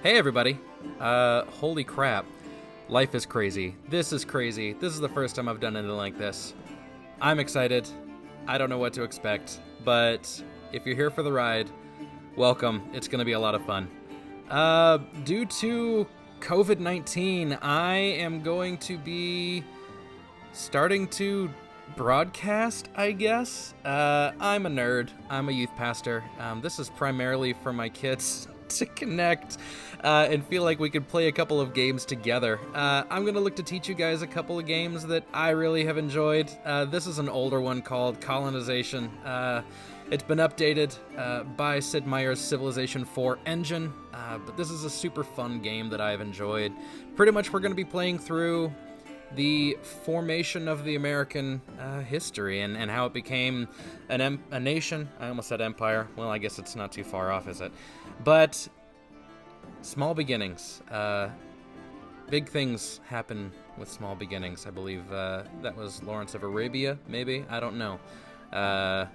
Hey everybody. Holy crap. Life is crazy. This is crazy. This is the first time I've done anything like this. I'm excited. I don't know what to expect, but if you're here for the ride, welcome. It's going to be a lot of fun. Due to COVID-19, I am going to be starting to broadcast, I guess. I'm a nerd. I'm a youth pastor. This is primarily for my kids to connect and feel like we could play a couple of games together. I'm going to look to teach you guys a couple of games that I really have enjoyed. This is an older one called Colonization. It's been updated by Sid Meier's Civilization IV engine, but this is a super fun game that I've enjoyed. Pretty much we're going to be playing through the formation of the American history and how it became a nation. I almost said empire. Well, I guess it's not too far off, is it? But small beginnings. Big things happen with small beginnings. I believe that was Lawrence of Arabia, maybe? I don't know. At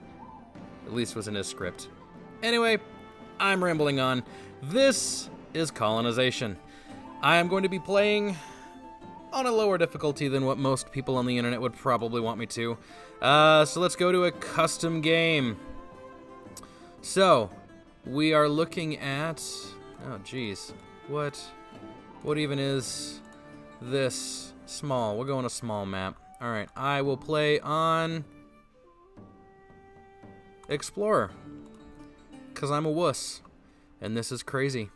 least was in his script. Anyway, I'm rambling on. This is Colonization. I am going to be playing on a lower difficulty than what most people on the internet would probably want me to. So let's go to a custom game. So, we are looking at... Oh, geez. What even is this small? We're going a small map. Alright, I will play on Explorer, because I'm a wuss, and this is crazy.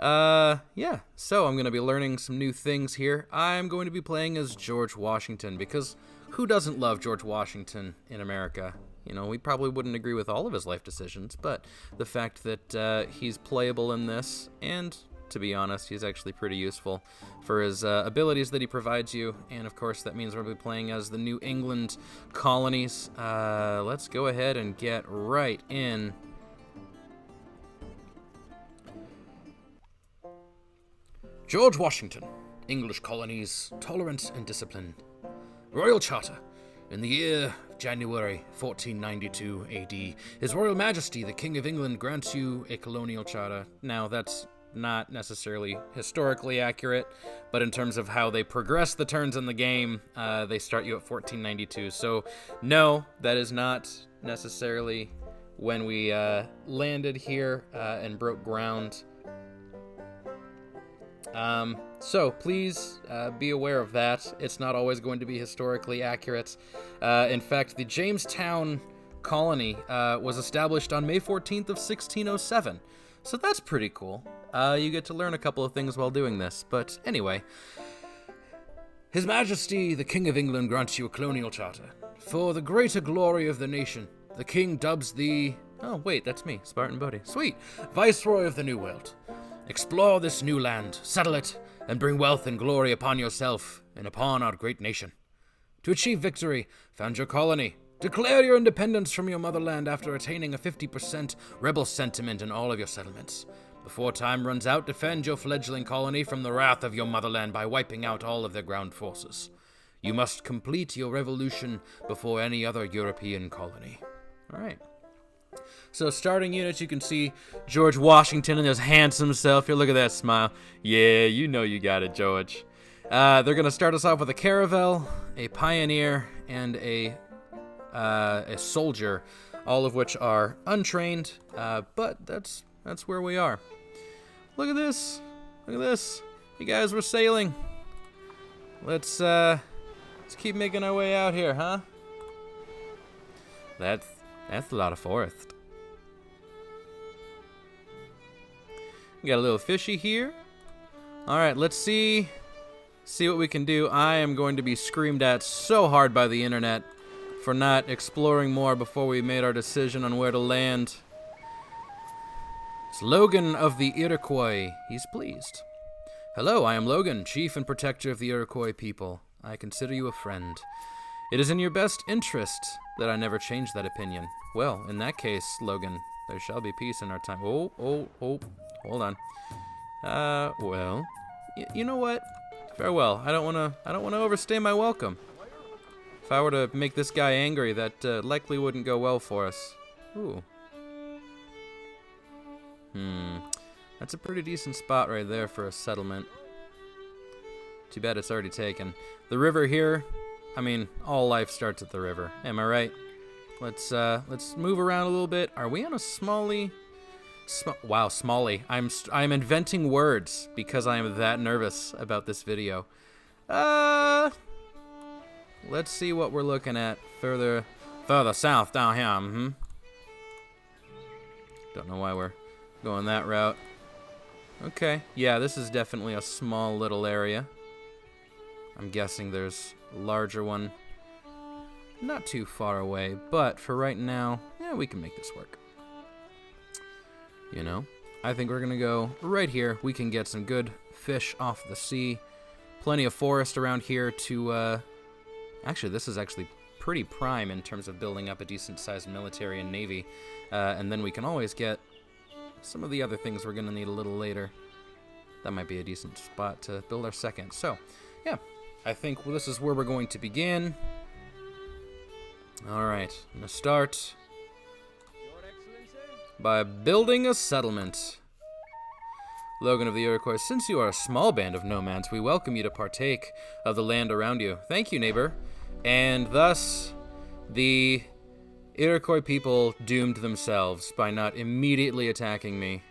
Yeah, so I'm going to be learning some new things here. I'm going to be playing as George Washington, because who doesn't love George Washington in America? You know, we probably wouldn't agree with all of his life decisions, but the fact that he's playable in this, and to be honest, he's actually pretty useful for his abilities that he provides you, and of course that means we'll be playing as the New England colonies. Let's go ahead and get right in. George Washington, English colonies, tolerant and disciplined. Royal Charter. In the year of January 1492 AD, His Royal Majesty, the King of England, grants you a colonial charter. Now, that's not necessarily historically accurate, but in terms of how they progress the turns in the game, they start you at 1492. So, no, that is not necessarily when we landed here and broke ground. So please be aware of that. It's not always going to be historically accurate. In fact, the Jamestown colony was established on May 14th of 1607. So that's pretty cool. You get to learn a couple of things while doing this. But anyway, His Majesty, the King of England, grants you a colonial charter. For the greater glory of the nation, the King dubs the... Oh, wait, that's me, SpartanBodie. Sweet. Viceroy of the New World. Explore this new land, settle it, and bring wealth and glory upon yourself and upon our great nation. To achieve victory, found your colony. Declare your independence from your motherland after attaining a 50% rebel sentiment in all of your settlements. Before time runs out, defend your fledgling colony from the wrath of your motherland by wiping out all of their ground forces. You must complete your revolution before any other European colony. All right. So starting units, you can see George Washington and his handsome self. Here, look at that smile. Yeah, you know you got it, George. They're going to start us off with a caravel, a pioneer, and a soldier, all of which are untrained, but that's where we are. Look at this. Look at this. You guys were sailing. Let's keep making our way out here, huh? That's a lot of forest. We got a little fishy here. Alright, let's see what we can do. I am going to be screamed at so hard by the internet for not exploring more before we made our decision on where to land. It's Logan of the Iroquois. He's pleased. Hello, I am Logan, chief and protector of the Iroquois people. I consider you a friend. It is in your best interest that I never change that opinion. Well, in that case, Logan, there shall be peace in our time. Oh, hold on. Well, you know what? Farewell. I don't want to overstay my welcome. If I were to make this guy angry, that likely wouldn't go well for us. Ooh. That That's a pretty decent spot right there for a settlement. Too bad it's already taken. The river here, I mean, all life starts at the river. Am I right? Let's move around a little bit. Are we on a Smalley? Wow, Smalley. I'm inventing words because I am that nervous about this video. Let's see what we're looking at further south down here. Don't know why we're going that route. Okay, yeah, this is definitely a small little area. I'm guessing there's a larger one not too far away, but for right now, yeah, we can make this work. You know, I think we're gonna go right here. We can get some good fish off the sea. Plenty of forest around here to, actually, this is actually pretty prime in terms of building up a decent-sized military and navy. And then we can always get some of the other things we're going to need a little later. That might be a decent spot to build our second. So, yeah, I think this is where we're going to begin. All right, I'm going to start by building a settlement. Logan of the Iroquois, since you are a small band of nomads, we welcome you to partake of the land around you. Thank you, neighbor. And thus, the Iroquois people doomed themselves by not immediately attacking me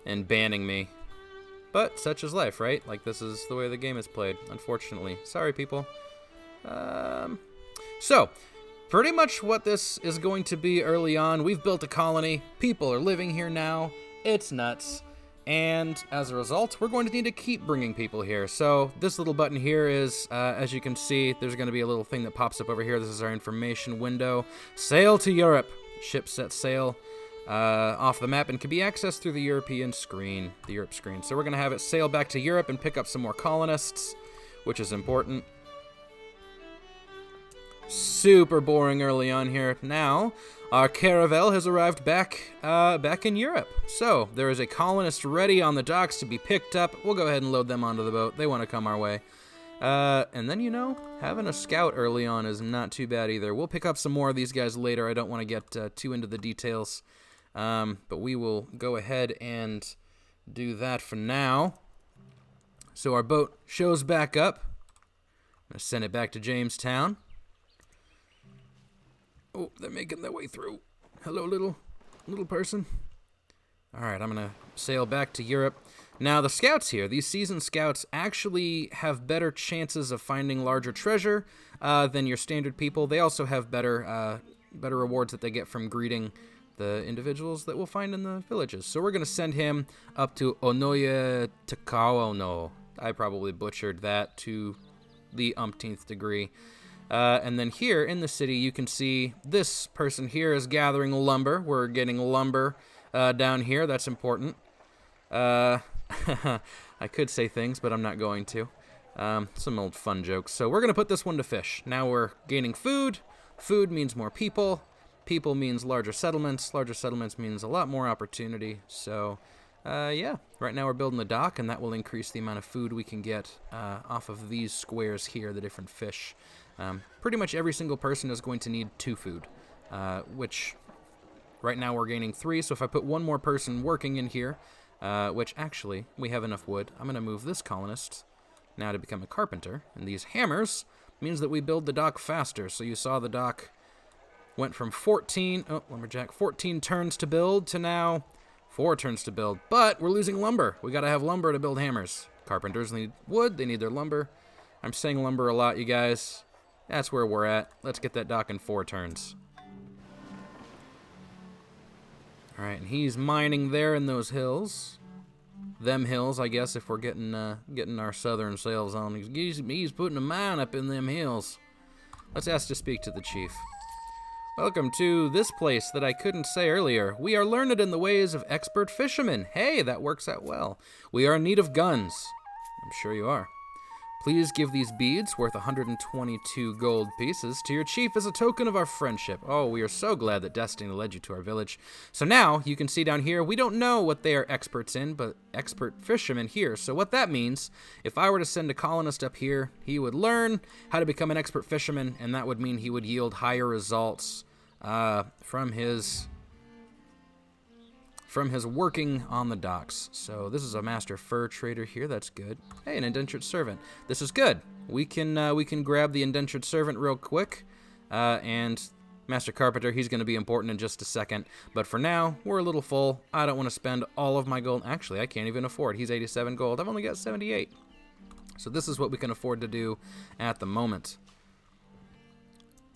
and banning me. But such is life, right? Like, this is the way the game is played, unfortunately. Sorry, people. So, pretty much what this is going to be early on. We've built a colony. People are living here now. It's nuts. And as a result, we're going to need to keep bringing people here. So this little button here is, as you can see, there's going to be a little thing that pops up over here. This is our information window. Sail to Europe. Ship sets sail off the map and can be accessed through the European screen, the Europe screen. So we're going to have it sail back to Europe and pick up some more colonists, which is important. Super boring early on here. Now, our caravel has arrived back in Europe. So, there is a colonist ready on the docks to be picked up. We'll go ahead and load them onto the boat. They want to come our way. And then, you know, having a scout early on is not too bad either. We'll pick up some more of these guys later. I don't want to get too into the details. But we will go ahead and do that for now. So, our boat shows back up. I'm going to send it back to Jamestown. Oh, they're making their way through. Hello, little person. All right, I'm going to sail back to Europe. Now, the scouts here, these seasoned scouts, actually have better chances of finding larger treasure than your standard people. They also have better rewards that they get from greeting the individuals that we'll find in the villages. So we're going to send him up to Onoye Takaono. I probably butchered that to the umpteenth degree. And then here in the city, you can see this person here is gathering lumber. We're getting lumber down here. That's important. I could say things, but I'm not going to. Some old fun jokes. So we're going to put this one to fish. Now we're gaining food. Food means more people. People means larger settlements. Larger settlements means a lot more opportunity. So, yeah, right now we're building the dock, and that will increase the amount of food we can get off of these squares here, the different fish. Pretty much every single person is going to need 2 food, which right now we're gaining 3. So if I put one more person working in here, which actually we have enough wood, I'm going to move this colonist now to become a carpenter. And these hammers means that we build the dock faster. So you saw the dock went from 14 turns to build to now 4 turns to build. But we're losing lumber. We got to have lumber to build hammers. Carpenters need wood. They need their lumber. I'm saying lumber a lot, you guys. That's where we're at. Let's get that dock in 4 turns. Alright, and he's mining there in those hills. Them hills, I guess, if we're getting our southern sails on. He's putting a mine up in them hills. Let's ask to speak to the chief. Welcome to this place that I couldn't say earlier. We are learned in the ways of expert fishermen. Hey, that works out well. We are in need of guns. I'm sure you are. Please give these beads, worth 122 gold pieces, to your chief as a token of our friendship. Oh, we are so glad that destiny led you to our village. So now, you can see down here, we don't know what they are experts in, but expert fishermen here. So what that means, if I were to send a colonist up here, he would learn how to become an expert fisherman, and that would mean he would yield higher results from his from his working on the docks. So this is a master fur trader here. That's good. Hey, an indentured servant. This is good. We can grab the indentured servant real quick, and master carpenter, he's going to be important in just a second. But for now, we're a little full. I don't want to spend all of my gold. Actually, I can't even afford. He's 87 gold. I've only got 78. So this is what we can afford to do at the moment.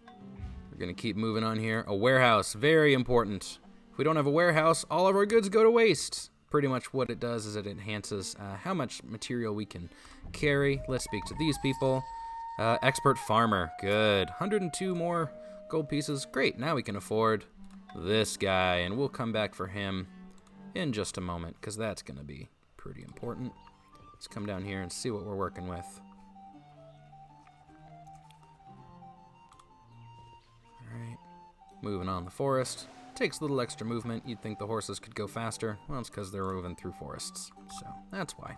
We're going to keep moving on here. A warehouse, very important. If we don't have a warehouse, all of our goods go to waste. Pretty much what it does is it enhances how much material we can carry. Let's speak to these people. Expert farmer, good. 102 more gold pieces. Great, now we can afford this guy, and we'll come back for him in just a moment, because that's going to be pretty important. Let's come down here and see what we're working with. Alright, moving on the forest. Takes a little extra movement. You'd think the horses could go faster. Well, it's because they're moving through forests, so that's why.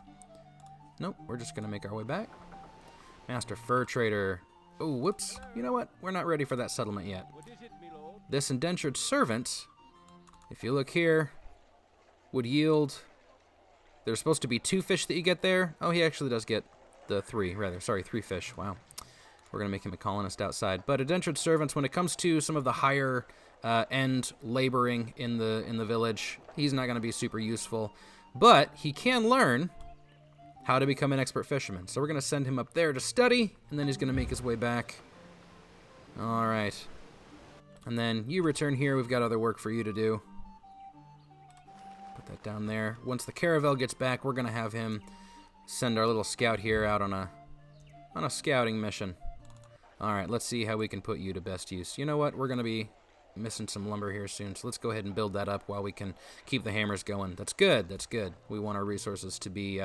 Nope, we're just going to make our way back. Master fur trader. Oh, whoops. You know what? We're not ready for that settlement yet. This indentured servant, if you look here, would yield... There's supposed to be 2 fish that you get there. Oh, he actually does get the 3, rather. Sorry, 3 fish. Wow. We're going to make him a colonist outside. But indentured servants, when it comes to some of the higher end laboring in the village, he's not going to be super useful. But he can learn how to become an expert fisherman. So we're going to send him up there to study, and then he's going to make his way back. All right. And then you return here. We've got other work for you to do. Put that down there. Once the caravel gets back, we're going to have him send our little scout here out on a scouting mission. All right, let's see how we can put you to best use. You know what? We're going to be missing some lumber here soon, so let's go ahead and build that up while we can keep the hammers going. That's good. That's good. We want our resources to be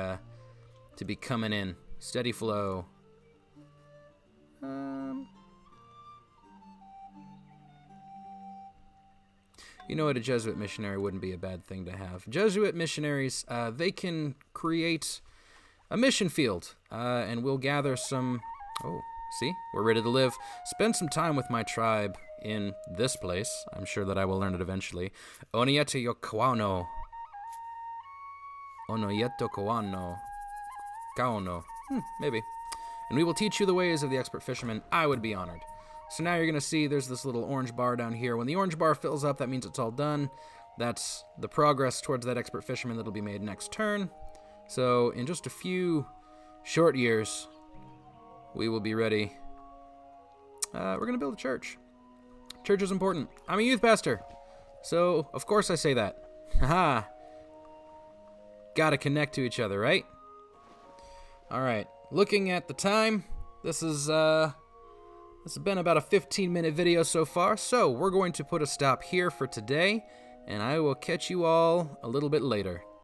coming in. Steady flow. You know what? A Jesuit missionary wouldn't be a bad thing to have. Jesuit missionaries, they can create a mission field, and we'll gather some... Oh, see? We're ready to live. Spend some time with my tribe in this place. I'm sure that I will learn it eventually. Onieto Yokwano. Onoyeto Kawano. Kaono. Maybe. And we will teach you the ways of the expert fisherman. I would be honored. So now you're going to see there's this little orange bar down here. When the orange bar fills up, that means it's all done. That's the progress towards that expert fisherman that'll be made next turn. So in just a few short years, we will be ready. We're going to build a church. Church is important. I'm a youth pastor, so of course I say that. Haha. Gotta connect to each other, right? Alright, looking at the time, this has been about a 15-minute video so far, so we're going to put a stop here for today, and I will catch you all a little bit later.